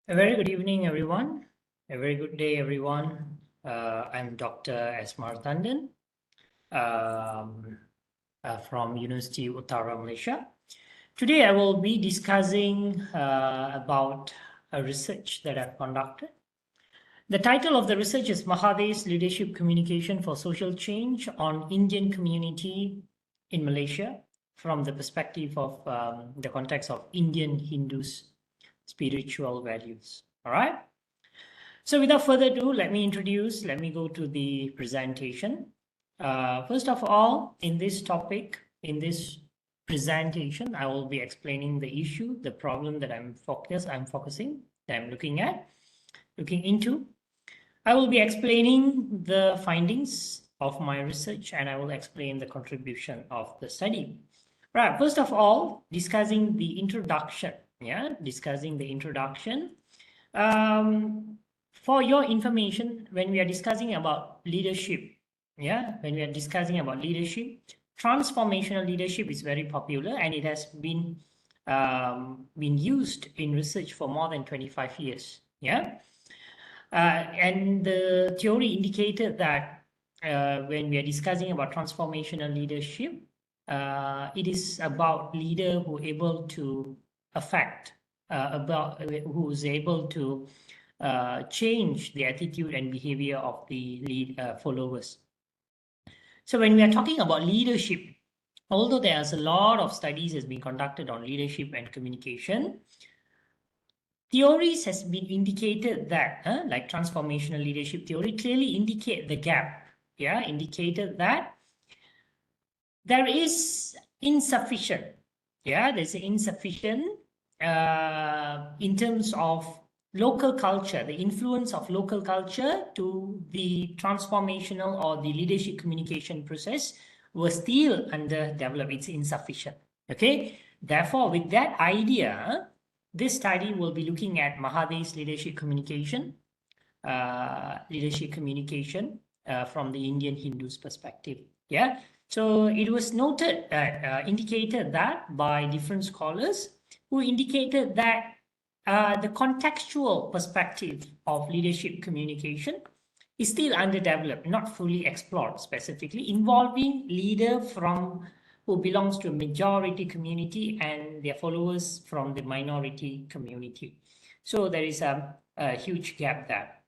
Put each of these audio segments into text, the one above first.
A very good evening, everyone. A very good day, everyone. I'm Dr. S. Marthandan um, from University Utara, Malaysia. Today, I will be discussing about a research that I've conducted. The title of the research is Mahathir'S Leadership Communication for Social Change on Indian Community in Malaysia from the perspective of the context of Indian Hindus' spiritual values. All right. So without further ado, let me go to the presentation. First of all, in this topic, in this presentation, I will be explaining the issue, the problem that I'm focusing, that I'm looking into. I will be explaining the findings of my research and I will explain the contribution of the study. Right, first of all, discussing the introduction. For your information, when we are discussing about leadership, transformational leadership is very popular and it has been used in research for more than 25 years. And the theory indicated that when we are discussing about transformational leadership, it is about leader who able to affect, who's able to change the attitude and behavior of the followers. So when we are talking about leadership, although there's a lot of studies has been conducted on leadership and communication, theories has been indicated that, like transformational leadership theory, clearly indicate the gap. Indicated that there is insufficient. There's insufficient in terms of local culture, the influence of local culture to the transformational or the leadership communication process was still underdeveloped. It's insufficient. Okay. Therefore, with that idea, this study will be looking at Mahathir's leadership communication from the Indian Hindus perspective. So it was noted that indicated that by different scholars who indicated that the contextual perspective of leadership communication is still underdeveloped, not fully explored, specifically involving leader who belongs to a majority community and their followers from the minority community. So there is a huge gap there.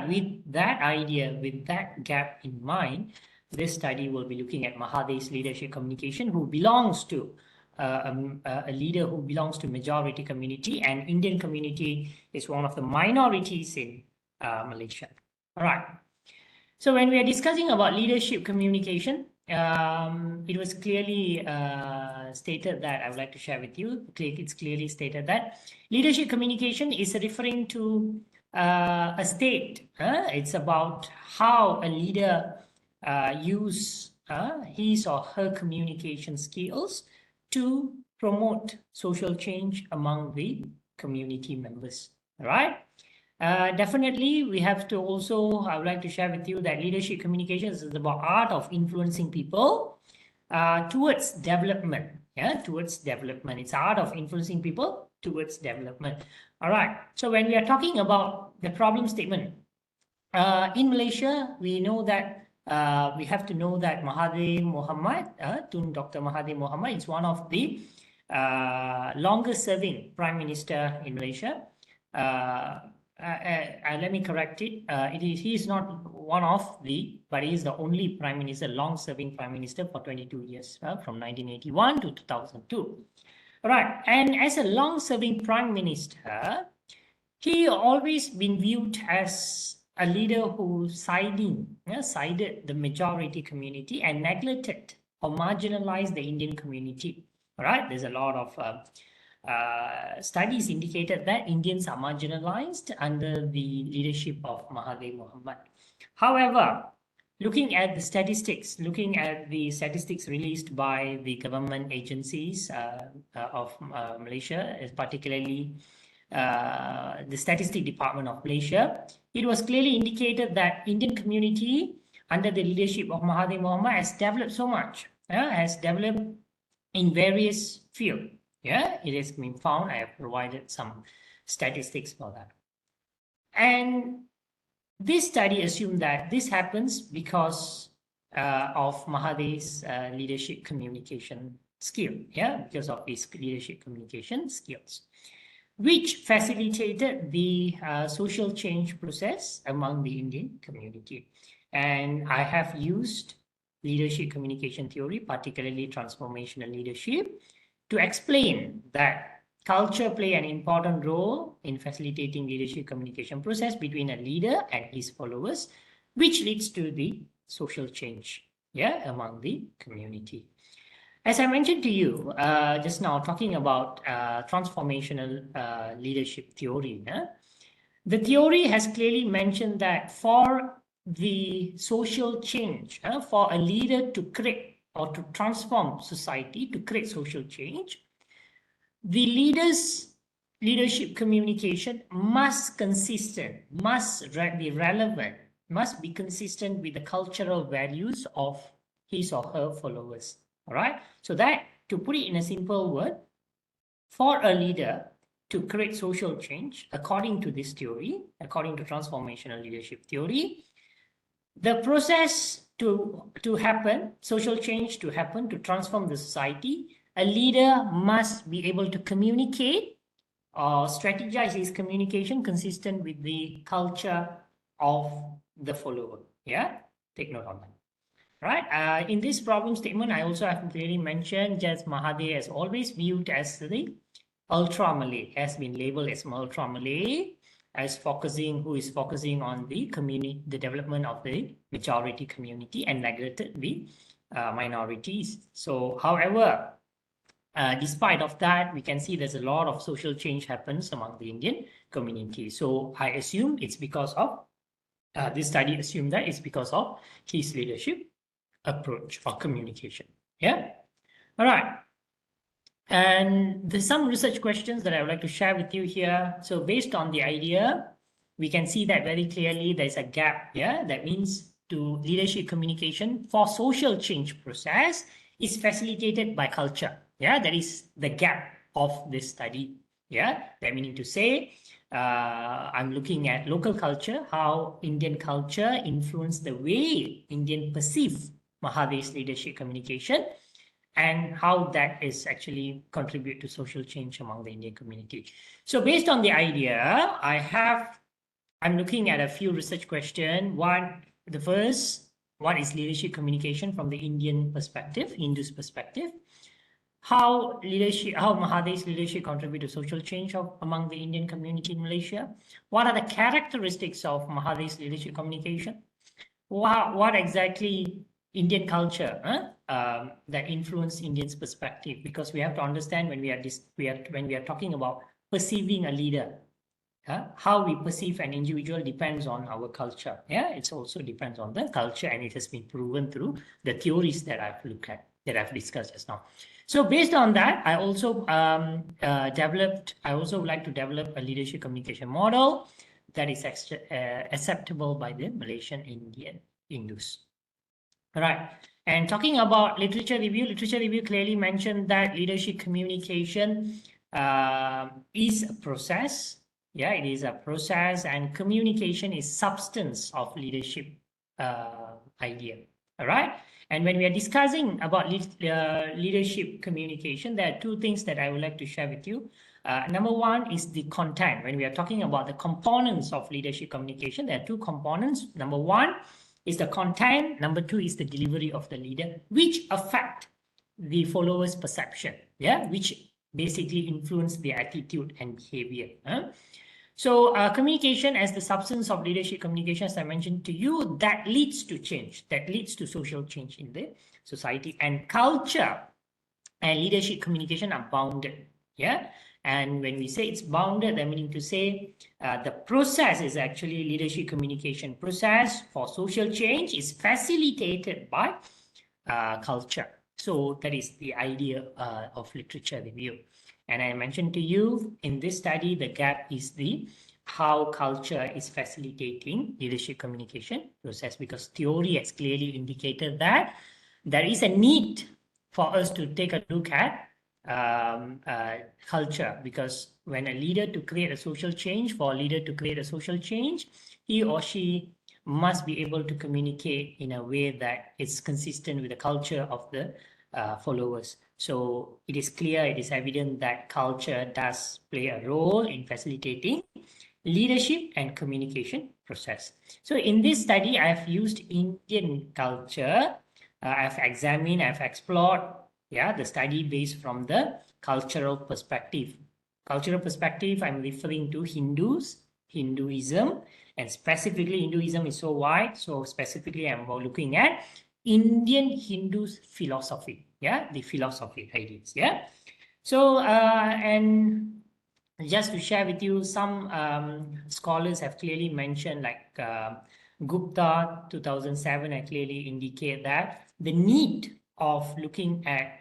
With that idea, with that gap in mind, this study will be looking at Mahathir's leadership communication, who belongs to a leader who belongs to majority community, and Indian community is one of the minorities in Malaysia. All right. So when we are discussing about leadership communication, it was clearly stated that I would like to share with you. It's clearly stated that leadership communication is referring to a state. It's about how a leader use his or her communication skills to promote social change among the community members. All right. Definitely, we have to also, I would like to share with you that leadership communications is about art of influencing people towards development. Towards development. It's art of influencing people towards development. All right. So when we are talking about the problem statement, in Malaysia, we know that we have to know that Mahathir Mohamad, Dr. Mahathir Mohamad, is one of the longest serving Prime Minister in Malaysia. Let me correct it. He is not one of the, but he is the only Prime Minister, long-serving Prime Minister for 22 years, from 1981 to 2002. All right. And as a long-serving Prime Minister, he always been viewed as a leader who sided the majority community and neglected or marginalized the Indian community. All right. There's a lot of studies indicated that Indians are marginalized under the leadership of Mahathir Mohamad. However, looking at the statistics released by the government agencies of Malaysia, particularly the Statistic Department of Malaysia, it was clearly indicated that Indian community under the leadership of Mahathir Mohamad has developed so much, has developed in various fields. It has been found. I have provided some statistics for that. And this study assumed that this happens because of Mahathir's leadership communication skill, because of his leadership communication skills, which facilitated the social change process among the Indian community. And I have used leadership communication theory, particularly transformational leadership, to explain that culture play an important role in facilitating leadership communication process between a leader and his followers, which leads to the social change, among the community. As I mentioned to you just now, talking about transformational leadership theory, the theory has clearly mentioned that for the social change, for a leader to create or to transform society, to create social change, the leader's leadership communication must be relevant, must be consistent with the cultural values of his or her followers. All right. So that, to put it in a simple word, for a leader to create social change, according to this theory, according to transformational leadership theory, the process to happen, social change to happen, to transform the society, a leader must be able to communicate or strategize his communication consistent with the culture of the follower. Take note on that. Right. In this problem statement, I also have clearly mentioned just Mahathir has always viewed as the ultra-Malay, has been labeled as ultra-Malay, as who is focusing on the community, the development of the majority community, and neglected the minorities. So, however, despite of that, we can see there's a lot of social change happens among the Indian community. So I assume it's because of this study assumed that it's because of his leadership approach or communication. All right. And there's some research questions that I would like to share with you here. So based on the idea, we can see that very clearly there's a gap. That means to leadership communication for social change process is facilitated by culture. That is the gap of this study. That meaning to say, I'm looking at local culture, how Indian culture influenced the way Indian perceive Mahathir's leadership communication, and how that is actually contribute to social change among the Indian community. So based on the idea, I'm looking at a few research questions. The first, what is leadership communication from the Indian perspective, Hindu's perspective? How Mahathir's leadership contribute to social change among the Indian community in Malaysia? What are the characteristics of Mahathir's leadership communication? What exactly Indian culture that influence Indians' perspective? Because we have to understand when we are talking about perceiving a leader, how we perceive an individual depends on our culture. It also depends on the culture, and it has been proven through the theories that I've looked at, that I've discussed just now. So based on that, I also would like to develop a leadership communication model that is acceptable by the Malaysian Indian Hindus. All right. And talking about literature review clearly mentioned that leadership communication is a process. It is a process, and communication is substance of leadership idea. All right. And when we are discussing about leadership communication, there are two things that I would like to share with you. Number one is the content. When we are talking about the components of leadership communication, there are two components. Number one is the content. Number two is the delivery of the leader, which affect the followers' perception, which basically influence their attitude and behavior. So communication as the substance of leadership communication, as I mentioned to you, that leads to change, that leads to social change in the society. And culture and leadership communication are bounded. And when we say it's bounded, that meaning to say the process is actually leadership communication process for social change is facilitated by culture. So that is the idea of literature review. And I mentioned to you in this study, the gap is how culture is facilitating leadership communication process, because theory has clearly indicated that there is a need for us to take a look at culture, because when a leader to create a social change, for a leader to create a social change, he or she must be able to communicate in a way that is consistent with the culture of the followers. So it is clear, it is evident that culture does play a role in facilitating leadership and communication process. So in this study, I've used Indian culture. I've examined, I've explored, the study based from the cultural perspective. Cultural perspective, I'm referring to Hinduism, and specifically Hinduism is so wide. So specifically, I'm looking at Indian Hindus philosophy, the philosophy ideas, So, and just to share with you, some scholars have clearly mentioned, like Gupta 2007, I clearly indicate that the need of looking at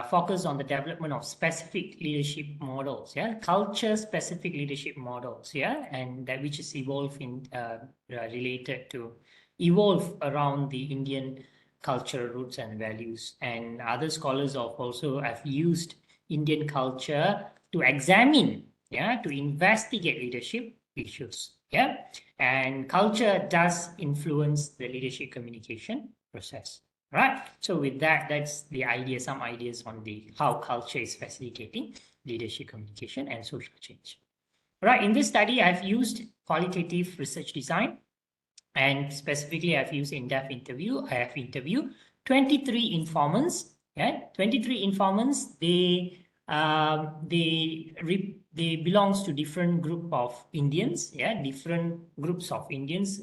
focus on the development of specific leadership models, culture specific leadership models, and that which is related to evolve around the Indian cultural roots and values. And other scholars also have used Indian culture to examine, to investigate leadership issues, and culture does influence the leadership communication process, right? So with that, that's the idea, some ideas on the how culture is facilitating leadership communication and social change. Right, in this study, I've used qualitative research design, and specifically I've used in-depth interview. I have interviewed 23 informants, 23 informants. They belongs to different group of Indians, different groups of Indians,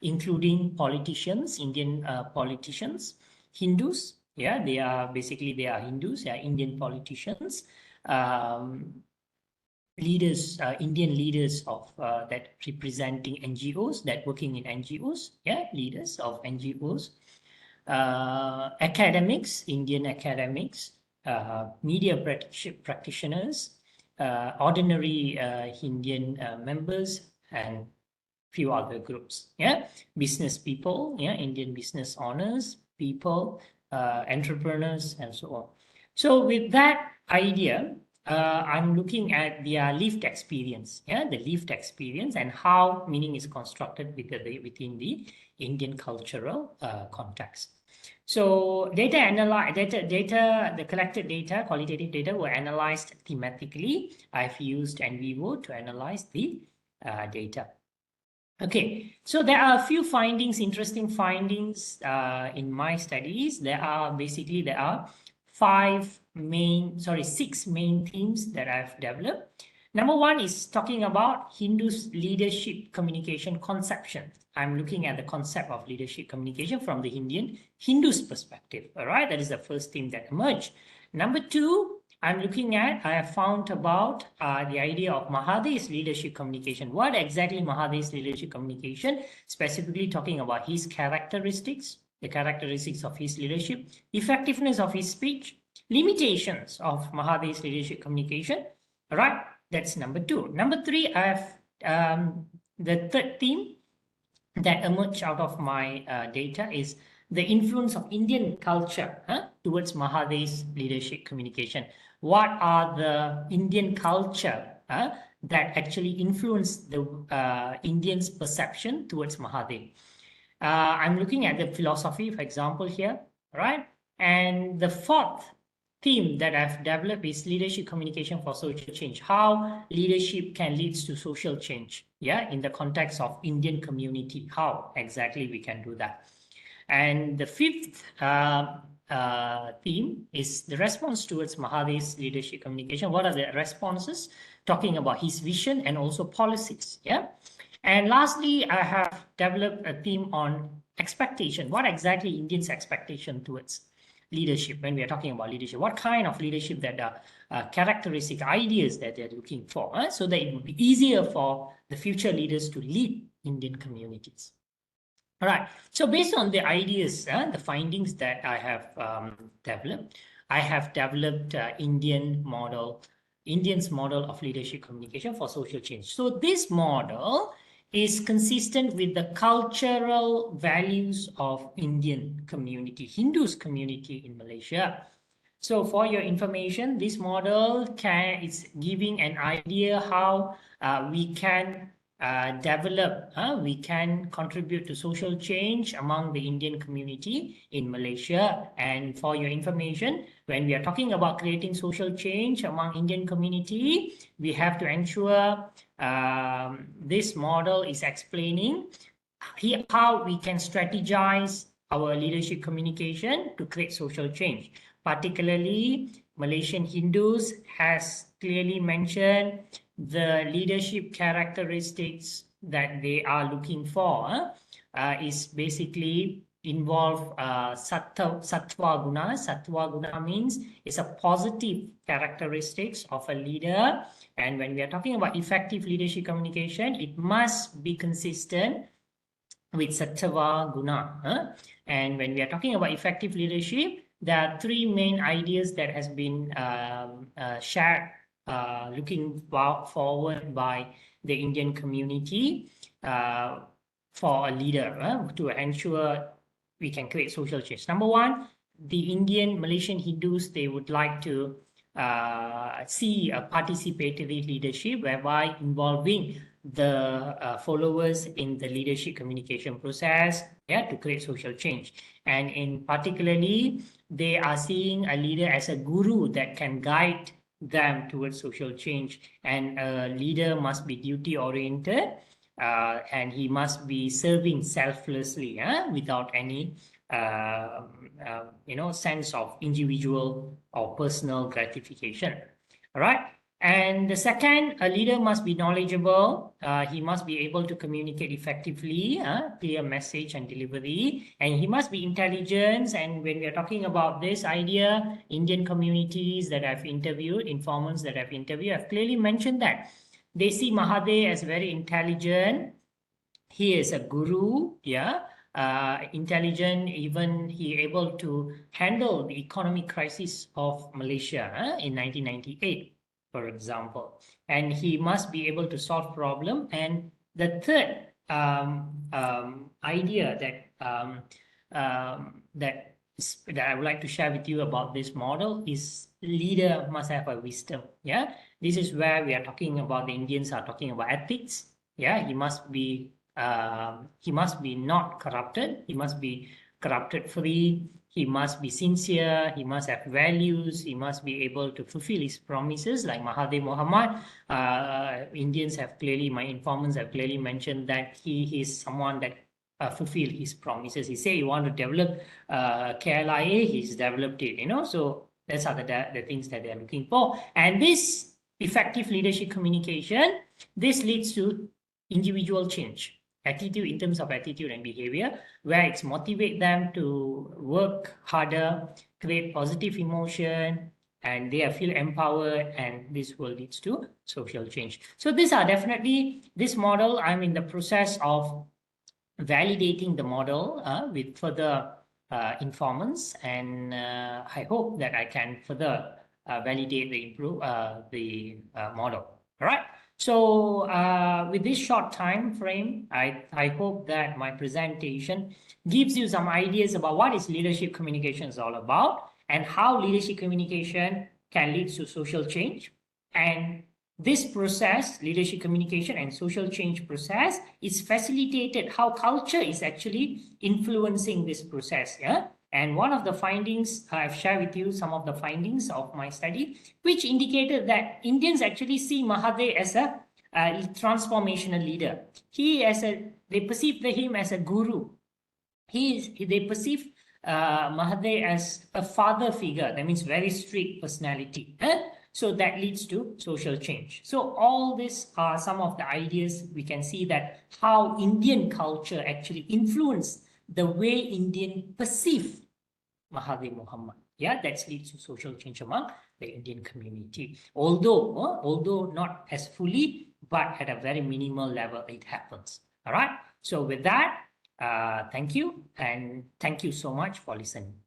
including politicians, Indian politicians, Hindus, they are Hindus, Indian politicians, leaders, Indian leaders of that representing NGOs, that working in NGOs, leaders of NGOs, academics, Indian academics, media practitioners, ordinary Indian members, and few other groups, business people, Indian business owners, people, entrepreneurs, and so on. So with that idea, I'm looking at their lived experience, the lived experience, and how meaning is constructed within the Indian cultural context. So the collected data, qualitative data, were analyzed thematically. I've used NVivo to analyze the data. Okay, so there are a few findings, interesting findings in my studies. There are 6 main themes that I've developed. Number one is talking about Hindus' leadership communication conception. I'm looking at the concept of leadership communication from the Hindus' perspective. All right, that is the first theme that emerged. Number two, I have found about the idea of Mahathir's leadership communication. What exactly Mahathir's leadership communication, specifically talking about his characteristics, the characteristics of his leadership, effectiveness of his speech, limitations of Mahathir's leadership communication. All right, that's number two. Number three, I have the third theme that emerged out of my data is the influence of Indian culture towards Mahathir's leadership communication. What are the Indian culture that actually influence the Indians' perception towards Mahathir? I'm looking at the philosophy, for example, here, right? And the fourth theme that I've developed is leadership communication for social change. How leadership can lead to social change, in the context of Indian community. How exactly we can do that? And the fifth theme is the response towards Mahathir's leadership communication. What are the responses? Talking about his vision and also policies, And lastly, I have developed a theme on expectation. What exactly Indians' expectation towards leadership when we are talking about leadership? What kind of leadership that are characteristic ideas that they're looking for, so that it would be easier for the future leaders to lead Indian communities. All right, so based on the ideas, the findings that I have developed, I have developed Indians' model of leadership communication for social change. So this model is consistent with the cultural values of Indian community, Hindus community in Malaysia. So for your information, this model is giving an idea how we can develop, we can contribute to social change among the Indian community in Malaysia. And for your information, when we are talking about creating social change among Indian community, we have to ensure this model is explaining how we can strategize our leadership communication to create social change. Particularly, Malaysian Hindus has clearly mentioned the leadership characteristics that they are looking for is basically involve sattva guna. Sattva guna means it's a positive characteristics of a leader. And when we are talking about effective leadership communication, it must be consistent with sattva guna. And when we are talking about effective leadership, there are three main ideas that has been shared looking forward by the Indian community for a leader to ensure we can create social change. Number one, the Malaysian Hindus, they would like to see a participatory leadership whereby involving the followers in the leadership communication process, to create social change. And in particularly, they are seeing a leader as a guru that can guide them towards social change. And a leader must be duty oriented, and he must be serving selflessly, without any sense of individual or personal gratification. All right. And the second, a leader must be knowledgeable. He must be able to communicate effectively, clear message and delivery, and he must be intelligent. And when we are talking about this idea, Indian communities that I've interviewed, informants that I've interviewed, have clearly mentioned that they see Mahathir as very intelligent. He is a guru, intelligent, even he able to handle the economic crisis of Malaysia in 1998. For example, and he must be able to solve problem. And the third idea that I would like to share with you about this model is leader must have a wisdom. This is where we are talking about, the Indians are talking about ethics. He must be not corrupted. He must be corrupted free. He must be sincere, he must have values, he must be able to fulfill his promises like Mahathir Mohamad. Indians have clearly, my informants have clearly mentioned that he is someone that fulfill his promises. He said he want to develop KLIA, he's developed it, so that's are the things that they're looking for. And this effective leadership communication, this leads to individual change. Attitude, in terms of attitude and behavior, where it's motivate them to work harder, create positive emotion, and they feel empowered, and this will lead to social change. So these are definitely, this model, I'm in the process of validating the model with further informants, and I hope that I can further validate the model. All right. So with this short time frame, I hope that my presentation gives you some ideas about what is leadership communication is all about, and how leadership communication can lead to social change. And this process, leadership communication and social change process, is facilitated how culture is actually influencing this process. And one of the findings, I've shared with you some of the findings of my study, which indicated that Indians actually see Mahathir as a transformational leader. They perceive him as a guru. They perceive Mahathir as a father figure. That means very strict personality. So that leads to social change. So all these are some of the ideas. We can see that how Indian culture actually influenced the way Indian perceive Mahathir Mohamad. That leads to social change among the Indian community. Although not as fully, but at a very minimal level, it happens. All right. So with that, thank you, and thank you so much for listening.